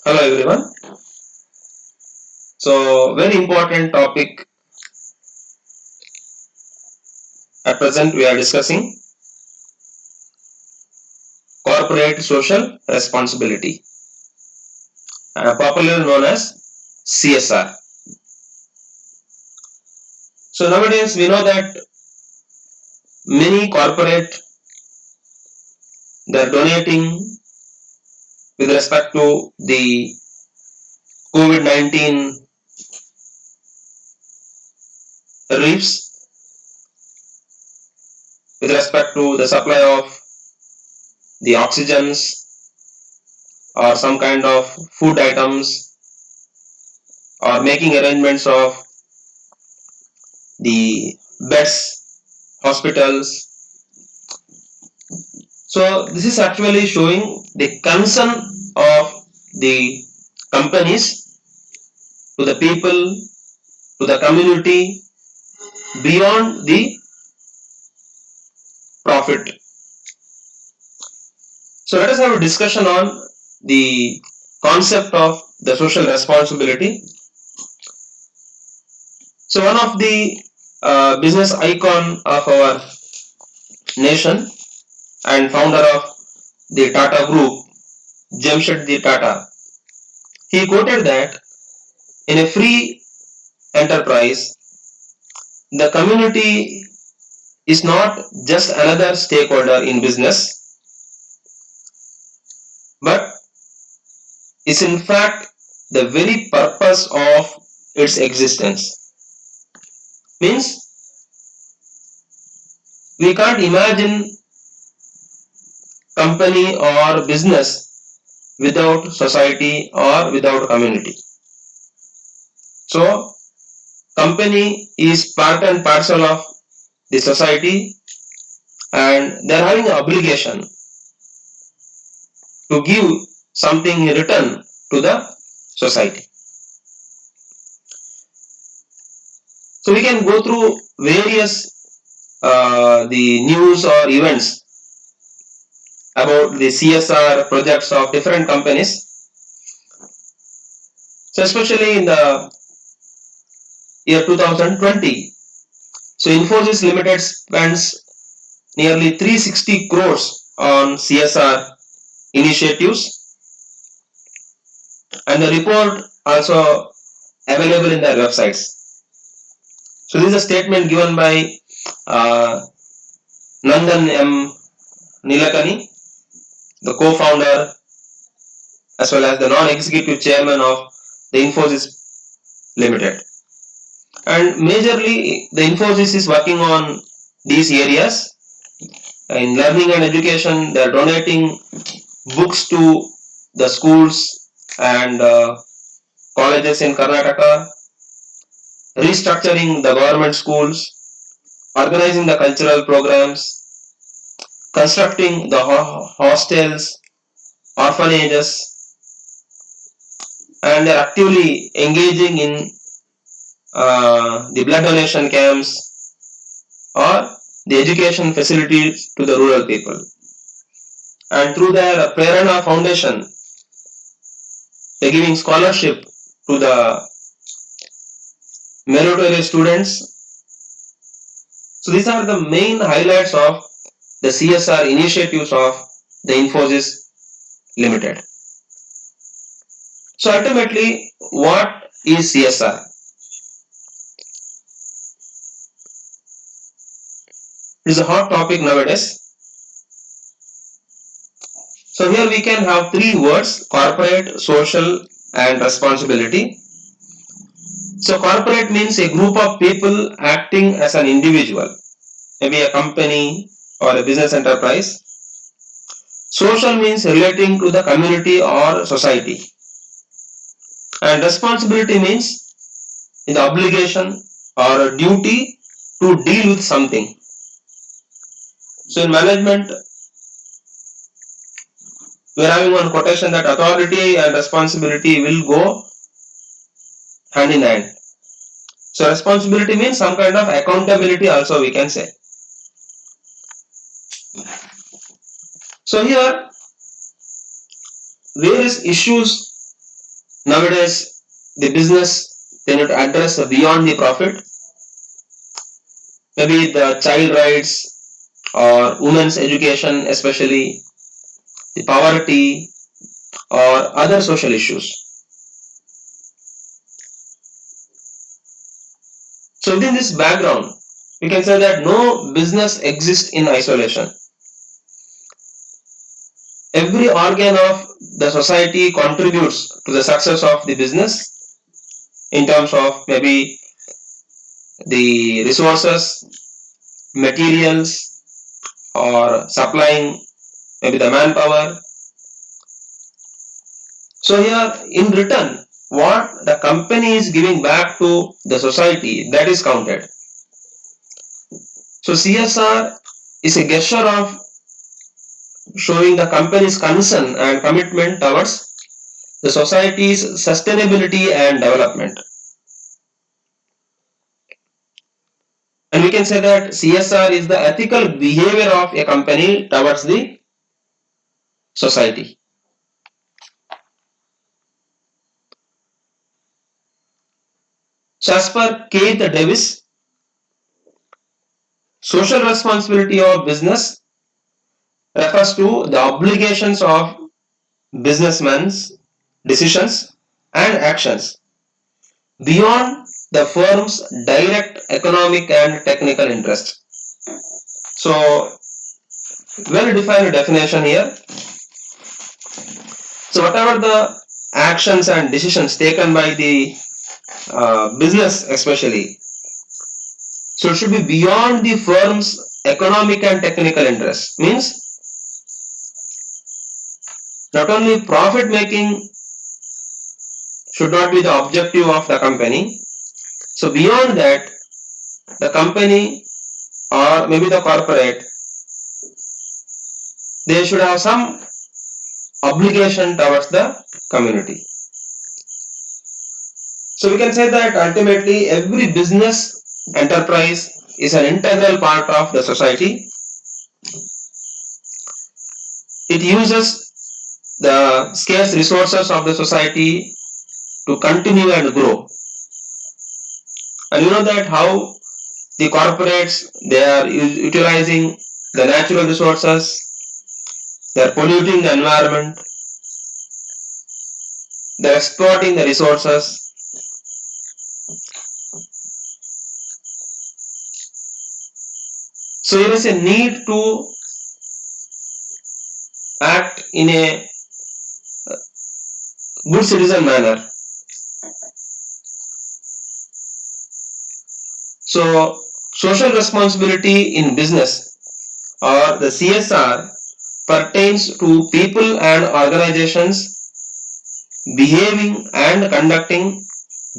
Hello everyone. So very important topic at present we are discussing corporate social responsibility, popularly known as CSR. So nowadays we know that many corporate they are donating with respect to the COVID-19 reliefs, with respect to the supply of the oxygens or some kind of food items, or making arrangements of the beds, hospitals. So this is actually showing the concern of the companies to the people, to the community beyond the profit. So let us have a discussion on the concept of the social responsibility. So one of the business icon of our nation and founder of the Tata Group, Jamshedji Tata, he quoted that in a free enterprise, the community is not just another stakeholder in business, but is in fact the very purpose of its existence. Means we can't imagine company or business without society or without community. So company is part and parcel of the society, and they are having an obligation to give something in return to the society. So we can go through various the news or events about the CSR projects of different companies. So especially in the year 2020, so Infosys Limited spends nearly 360 crores on CSR initiatives, and the report also available in their websites. So this is a statement given by uh, Nandan M. Nilekani, the co-founder as well as the non-executive chairman of the Infosys Limited. And majorly the Infosys is working on these areas. In learning and education, they are donating books to the schools and colleges in Karnataka, restructuring the government schools, organizing the cultural programs, constructing the hostels, orphanages, and they are actively engaging in the blood donation camps or the education facilities to the rural people. And through their Prerana Foundation, they are giving scholarship to the meritorious students. So these are the main highlights of the CSR initiatives of the Infosys Limited. So ultimately, what is CSR? It is a hot topic nowadays. So here we can have three words: corporate, social, and responsibility. So corporate means a group of people acting as an individual, maybe a company or a business enterprise. Social means relating to the community or society. And responsibility means the obligation or a duty to deal with something. So in management, we are having one quotation that authority and responsibility will go hand in hand. So responsibility means some kind of accountability also we can say. So here various issues Nowadays, the business, they need to address beyond the profit, maybe the child rights or women's education, especially the poverty or other social issues. So within this background, we can say that no business exists in isolation. Every organ of the society contributes to the success of the business in terms of maybe the resources, materials, or supplying maybe the manpower. So here in return, what the company is giving back to the society, that is counted. So CSR is a gesture of showing the company's concern and commitment towards the society's sustainability and development. And we can say that CSR is the ethical behavior of a company towards the society. So as per Keith Davis, social responsibility of business refers to the obligations of businessmen's decisions and actions beyond the firm's direct economic and technical interest. So, well defined definition here. So, whatever the actions and decisions taken by the business, especially, so it should be beyond the firm's economic and technical interest. Means not only profit making should not be the objective of the company. So, beyond that, the company or maybe the corporate, they should have some obligation towards the community. So we can say that ultimately every business enterprise is an integral part of the society. It uses the scarce resources of the society to continue and grow. And you know that how the corporates, they are utilizing the natural resources, they are polluting the environment, they are exploiting the resources. So there is a need to act in a good citizen manner. So social responsibility in business or the CSR pertains to people and organizations behaving and conducting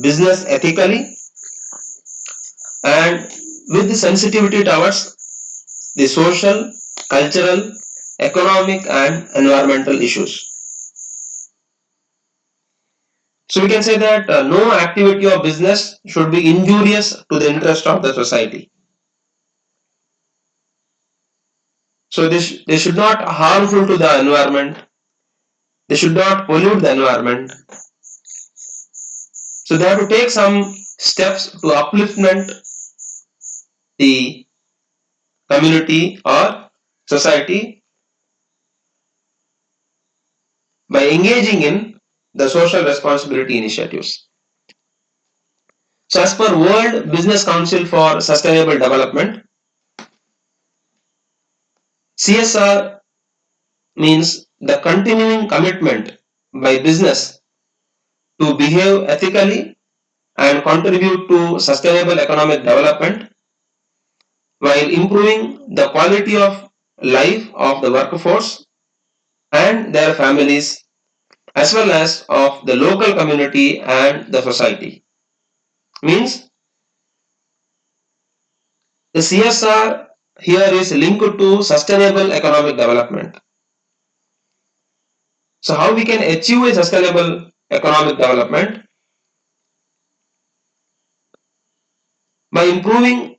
business ethically and with the sensitivity towards the social, cultural, economic and environmental issues. So we can say that no activity of business should be injurious to the interest of the society. So they should not harmful to the environment. They should not pollute the environment. So they have to take some steps to upliftment the community or society by engaging in the social responsibility initiatives. So as per World Business Council for Sustainable Development, CSR means the continuing commitment by business to behave ethically and contribute to sustainable economic development while improving the quality of life of the workforce and their families as well as of the local community and the society. Means the CSR here is linked to sustainable economic development. So how we can achieve a sustainable economic development? By improving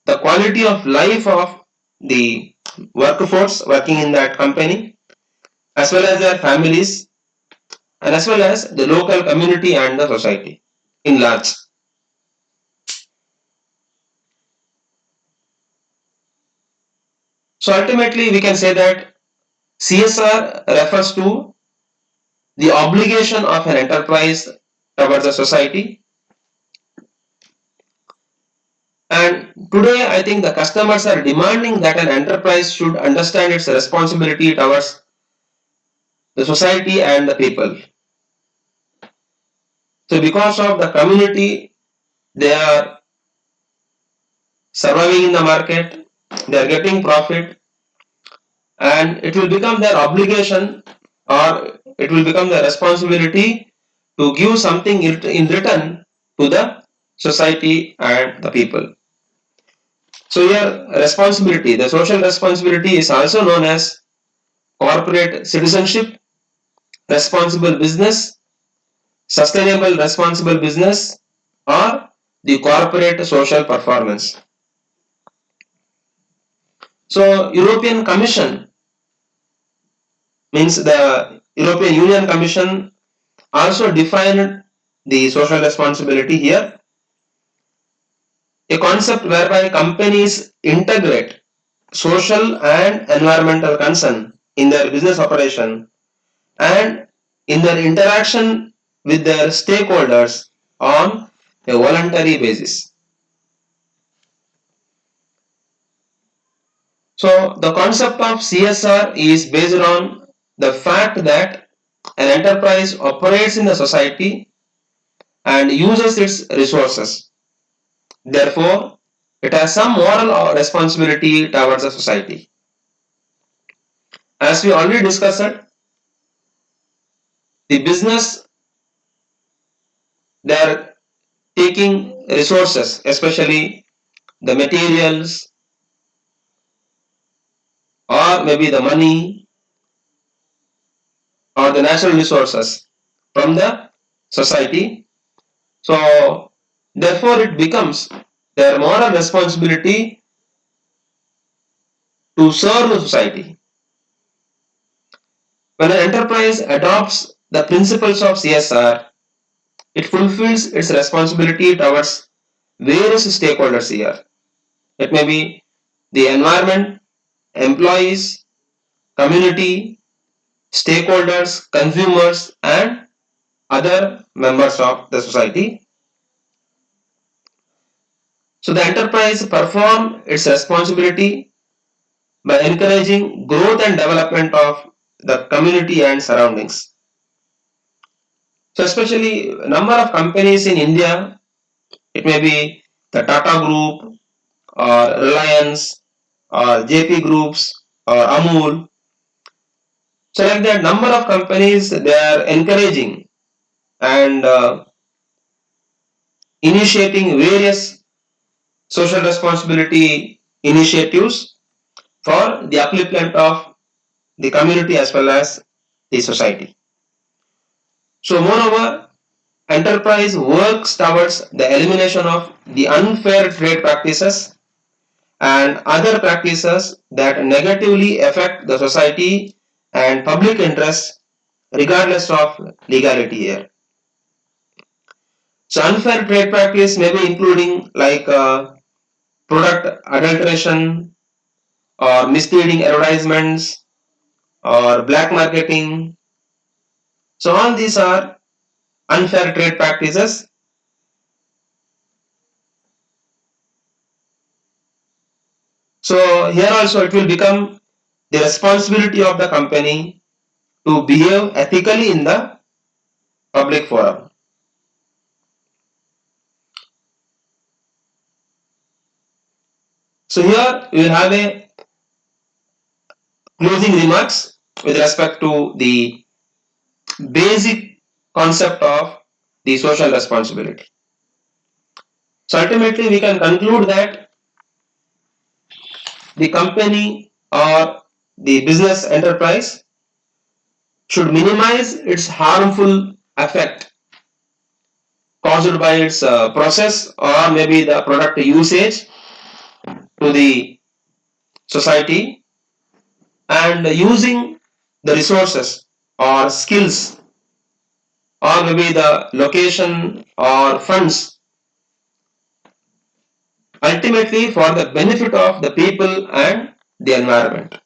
the quality of life of the workforce working in that company as well as their families and as well as the local community and the society in large. So ultimately we can say that CSR refers to the obligation of an enterprise towards the society. And today I think the customers are demanding that an enterprise should understand its responsibility towards the society and the people. So because of the community, they are surviving in the market, they are getting profit, and it will become their obligation or it will become their responsibility to give something in return to the society and the people. So here responsibility, the social responsibility is also known as corporate citizenship, responsible business, sustainable responsible business, or the corporate social performance. So European Commission means the European Union Commission also defined the social responsibility here, a concept whereby companies integrate social and environmental concern in their business operation and in their interaction with their stakeholders on a voluntary basis. So the concept of CSR is based on the fact that an enterprise operates in the society and uses its resources. Therefore, it has some moral responsibility towards the society. As we already discussed, the business, they are taking resources, especially the materials or maybe the money or the natural resources from the society. So therefore it becomes their moral responsibility to serve the society. When an enterprise adopts the principles of CSR, it fulfills its responsibility towards various stakeholders here. It may be the environment, employees, community, stakeholders, consumers, and other members of the society. So the enterprise perform its responsibility by encouraging growth and development of the community and surroundings. So especially number of companies in India, it may be the Tata Group or Reliance or JP Groups or Amul. So like that number of companies they are encouraging and initiating various social responsibility initiatives for the upliftment of the community as well as the society. So moreover, enterprise works towards the elimination of the unfair trade practices and other practices that negatively affect the society and public interest regardless of legality here. So unfair trade practice may be including like product adulteration or misleading advertisements or black marketing. So all these are unfair trade practices. So here also it will become the responsibility of the company to behave ethically in the public forum. So here we will have a closing remarks with respect to the basic concept of the social responsibility. So ultimately we can conclude that the company or the business enterprise should minimize its harmful effect caused by its process or maybe the product usage to the society and using the resources or skills or maybe the location or funds, ultimately for the benefit of the people and the environment.